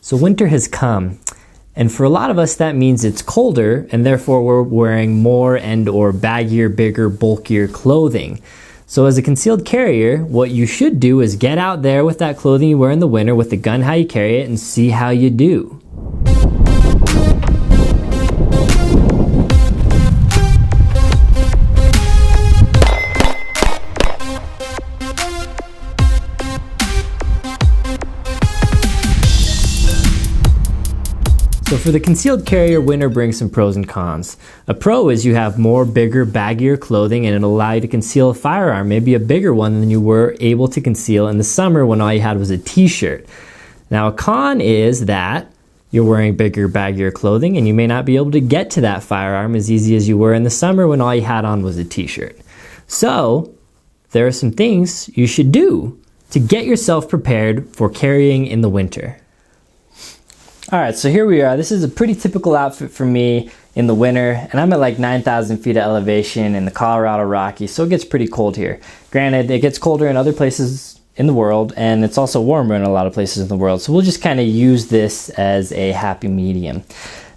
So winter has come, and for a lot of us that means it's colder, and therefore we're wearing more and or baggier, bigger, bulkier clothing. So as a concealed carrier, what you should do is get out there with that clothing you wear in the winter with the gun how you carry it and see how you do. So for the concealed carrier, winter brings some pros and cons. A pro is you have more bigger, baggier clothing and it'll allow you to conceal a firearm, maybe a bigger one than you were able to conceal in the summer when all you had was a t-shirt. Now a con is that you're wearing bigger, baggier clothing and you may not be able to get to that firearm as easy as you were in the summer when all you had on was a t-shirt. So there are some things you should do to get yourself prepared for carrying in the winter. Alright, so here we are. This is a pretty typical outfit for me in the winter, and I'm at like 9,000 feet of elevation in the Colorado Rockies, so it gets pretty cold here. Granted, it gets colder in other places in the world, and it's also warmer in a lot of places in the world, so we'll just kind of use this as a happy medium.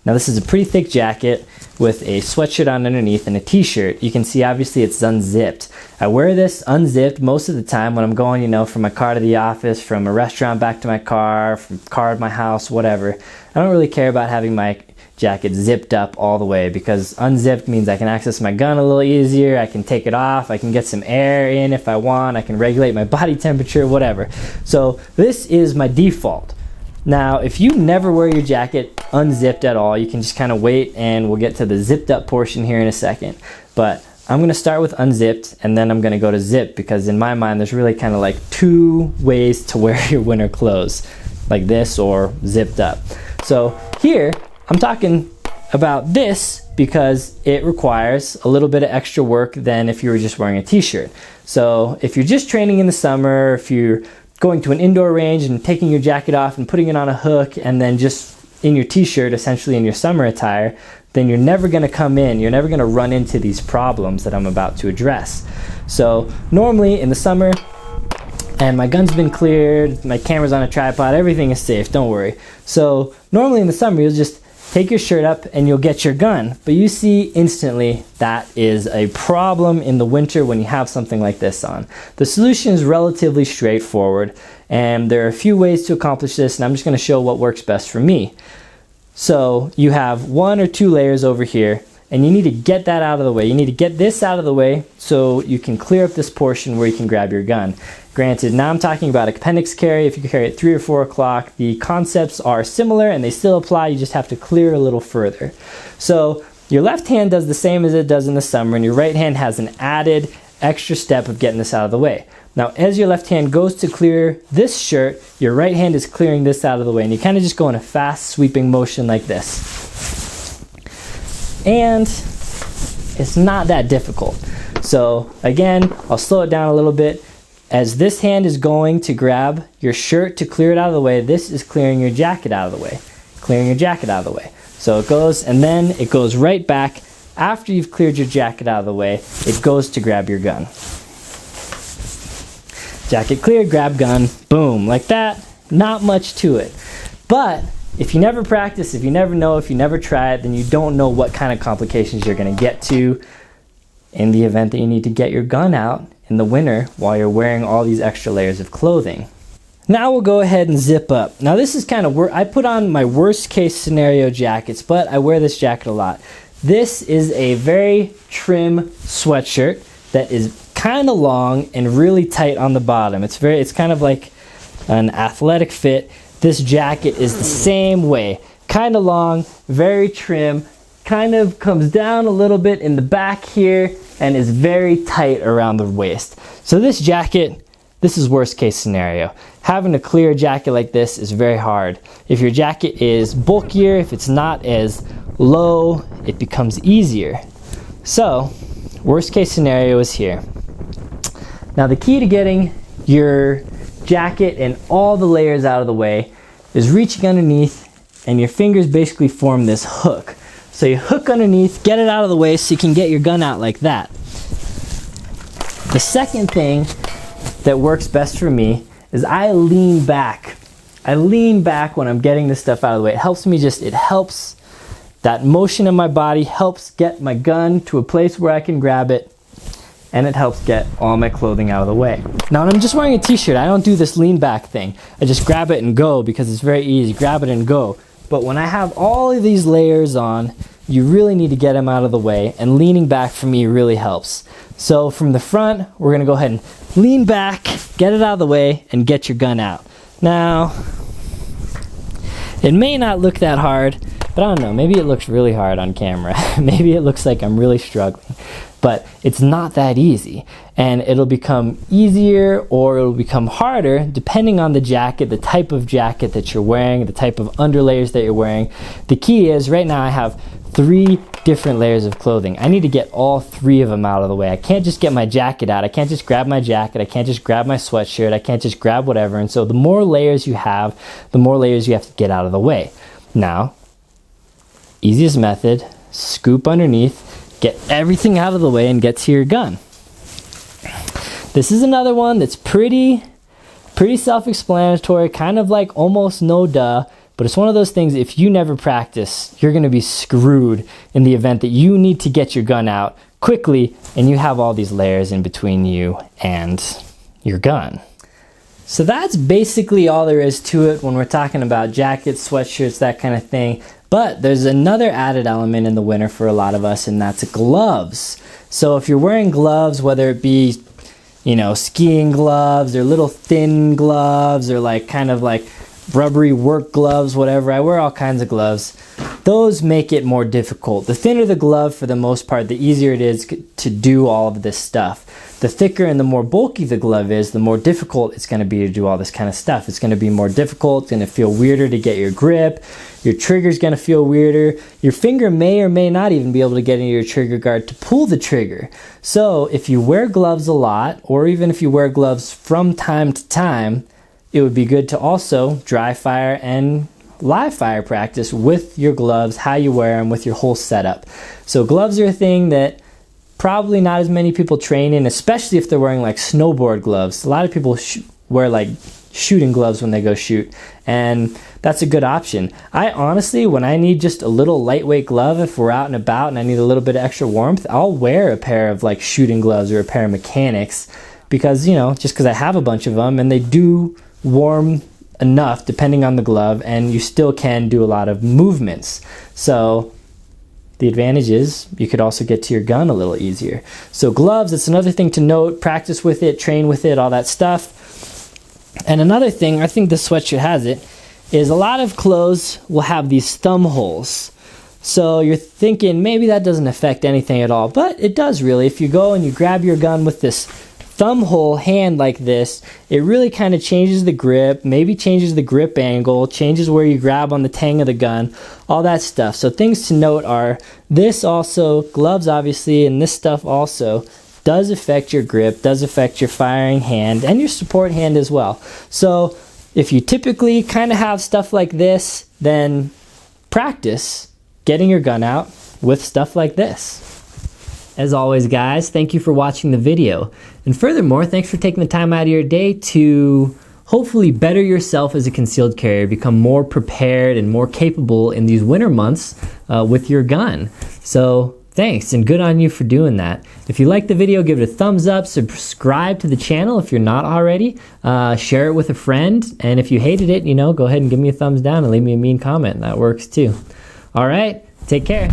Now this is a pretty thick jacket with a sweatshirt on underneath and a t-shirt. You can see obviously it's unzipped. I wear this unzipped most of the time when I'm going, from my car to the office, from a restaurant back to my car, from car to my house, whatever. I don't really care about having my jacket zipped up all the way because unzipped means I can access my gun a little easier, I can take it off, I can get some air in if I want, I can regulate my body temperature, whatever. So this is my default. Now, if you never wear your jacket unzipped at all, you can just kind of wait and we'll get to the zipped up portion here in a second. But I'm going to start with unzipped and then I'm going to go to zip because in my mind there's really kind of like two ways to wear your winter clothes, like this or zipped up. So here, I'm talking about this because it requires a little bit of extra work than if you were just wearing a t-shirt. So if you're just training in the summer, if you're going to an indoor range and taking your jacket off and putting it on a hook and then just in your t-shirt, essentially in your summer attire, then you're never going to you're never going to run into these problems that I'm about to address. So normally in the summer, and my gun's been cleared, my camera's on a tripod, everything is safe, don't worry. So normally in the summer you'll just take your shirt up and you'll get your gun. But you see instantly that is a problem in the winter when you have something like this on. The solution is relatively straightforward and there are a few ways to accomplish this and I'm just going to show what works best for me. So you have 1 or 2 layers over here and you need to get that out of the way. You need to get this out of the way so you can clear up this portion where you can grab your gun. Granted, now I'm talking about appendix carry. If you carry it 3 or 4 o'clock, the concepts are similar and they still apply. You just have to clear a little further. So your left hand does the same as it does in the summer and your right hand has an added extra step of getting this out of the way. Now as your left hand goes to clear this shirt, your right hand is clearing this out of the way and you kind of just go in a fast sweeping motion like this. And it's not that difficult. So again, I'll slow it down a little bit. As this hand is going to grab your shirt to clear it out of the way, this is clearing your jacket out of the way. Clearing your jacket out of the way. So it goes, and then it goes right back. After you've cleared your jacket out of the way, it goes to grab your gun. Jacket cleared, grab gun, boom, like that. Not much to it. But if you never practice, if you never know, if you never try it, then you don't know what kind of complications you're going to get to in the event that you need to get your gun out in the winter while you're wearing all these extra layers of clothing. Now we'll go ahead and zip up. Now this is kind of I put on my worst case scenario jackets, but I wear this jacket a lot. This is a very trim sweatshirt that is kind of long and really tight on the bottom. It's kind of like an athletic fit. This jacket is the same way. Kind of long, very trim, kind of comes down a little bit in the back here and is very tight around the waist. So this jacket, this is worst case scenario. Having a clear jacket like this is very hard. If your jacket is bulkier, if it's not as low, it becomes easier. So worst case scenario is here. Now the key to getting your jacket and all the layers out of the way is reaching underneath and your fingers basically form this hook. So you hook underneath, get it out of the way so you can get your gun out like that. The second thing that works best for me is I lean back I lean back when I'm getting this stuff out of the way. It helps me it helps, that motion in my body helps get my gun to a place where I can grab it, and it helps get all my clothing out of the way. Now when I'm just wearing a t-shirt, I don't do this lean back thing. I just grab it and go because it's very easy, grab it and go. But when I have all of these layers on, you really need to get them out of the way, and leaning back for me really helps. So from the front, we're gonna go ahead and lean back, get it out of the way, and get your gun out. Now, it may not look that hard, but I don't know, maybe it looks really hard on camera. Maybe it looks like I'm really struggling, but it's not that easy. And it'll become easier or it'll become harder depending on the jacket, the type of jacket that you're wearing, the type of underlayers that you're wearing. The key is, right now I have 3 different layers of clothing. I need to get all 3 of them out of the way. I can't just get my jacket out. I can't just grab my jacket. I can't just grab my sweatshirt. I can't just grab whatever. And so the more layers you have, the more layers you have to get out of the way. Now, easiest method, scoop underneath, get everything out of the way, and get to your gun. This is another one that's pretty self-explanatory, kind of like almost no duh. But it's one of those things, if you never practice, you're gonna be screwed in the event that you need to get your gun out quickly and you have all these layers in between you and your gun. So that's basically all there is to it when we're talking about jackets, sweatshirts, that kind of thing. But there's another added element in the winter for a lot of us, and that's gloves. So if you're wearing gloves, whether it be, you know, skiing gloves or little thin gloves or like kind of like rubbery work gloves, whatever. I wear all kinds of gloves. Those make it more difficult. The thinner the glove, for the most part, the easier it is to do all of this stuff. The thicker and the more bulky the glove is, the more difficult it's going to be to do all this kind of stuff. It's going to be more difficult. It's going to feel weirder to get your grip. Your trigger's going to feel weirder. Your finger may or may not even be able to get into your trigger guard to pull the trigger. So if you wear gloves a lot, or even if you wear gloves from time to time, it would be good to also dry fire and live fire practice with your gloves, how you wear them, with your whole setup. So gloves are a thing that probably not as many people train in, especially if they're wearing like snowboard gloves. A lot of people wear like shooting gloves when they go shoot, and that's a good option. I honestly, when I need just a little lightweight glove, if we're out and about and I need a little bit of extra warmth, I'll wear a pair of like shooting gloves or a pair of mechanics, because, you know, just because I have a bunch of them, and they do warm enough depending on the glove, and you still can do a lot of movements. So the advantage is you could also get to your gun a little easier. So gloves, it's another thing to note. Practice with it, train with it, all that stuff. And another thing, I think this sweatshirt has it, is a lot of clothes will have these thumb holes. So you're thinking maybe that doesn't affect anything at all, but it does really. If you go and you grab your gun with this thumb hole hand like this, it really kind of changes the grip, maybe changes the grip angle, changes where you grab on the tang of the gun, all that stuff. So things to note are this also, gloves obviously, and this stuff also does affect your grip, does affect your firing hand and your support hand as well. So if you typically kind of have stuff like this, then practice getting your gun out with stuff like this. As always, guys, thank you for watching the video. And furthermore, thanks for taking the time out of your day to hopefully better yourself as a concealed carrier, become more prepared and more capable in these winter months with your gun. So thanks, and good on you for doing that. If you liked the video, give it a thumbs up, subscribe to the channel if you're not already, share it with a friend, and if you hated it, you know, go ahead and give me a thumbs down and leave me a mean comment. That works too. All right, take care.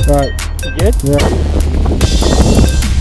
All right. You good? Yeah.